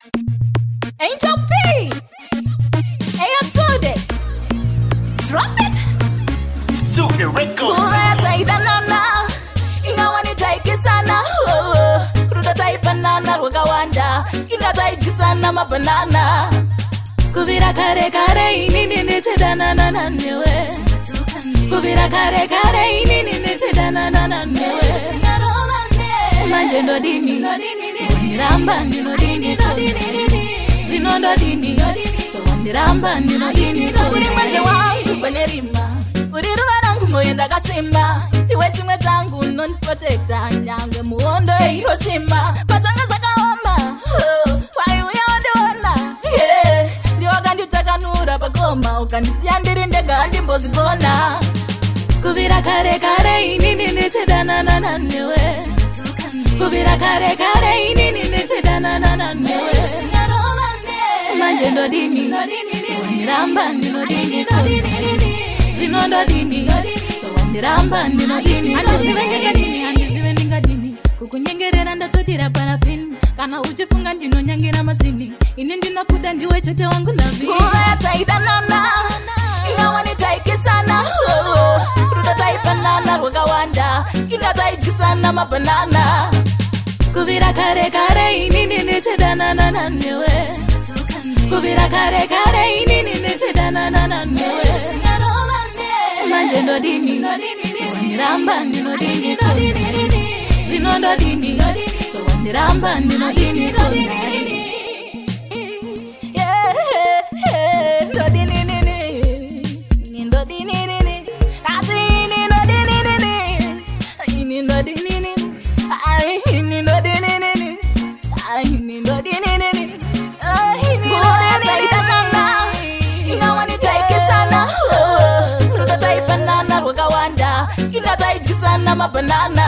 Angel P. Hey, Sude. Drop it. Sude Records. Urataidana. Ingawani taikisana. Ruda taipanana rwakawanda. Ingataikisana mabanana. Kuvira kare kare inini nechedanana newe. Kuvira kare kare inini nechedanana newe. Manje ndo dini. Ramba ndino dini. Zino ndo dini. Ramba ndino dini. Uri manje wangu banerima. Uri ruwarangu moyenda kasimba. Iwe chimwe tangu non protector. Nyange muondo Hiroshima. Pachanga sakaoma. Wai uyaondeona. Yeah. Ndiwaga ndiutakanura pagoma. Ukandisiya ndiri ndega ndimbozigona. Kuvira kare kare inini nechedanana newe. Kuvira kare kare inini nechedanana newe. Manje ndo dini. Ramba ndino dini. Zino ndo dini. Ramba ndino dini. Andizive ndinga dini. Kukunyengerera ndatodira parafini. Kana uchifunga ndino nyangira mazini. Ini ndinokuda ndiwe chete wangu lavi. Kuva taidanana. Ingawani taikisana. Ruda taipanana rwakawanda. Ingataikisana mabanana. Kuvira kare kare inini nechedanana newe. Kuvira kare kare inini nechedanana newe. Manje ndo dini. Ramba ndino dini. Zino ndo dini. Ramba ndino dini. Banana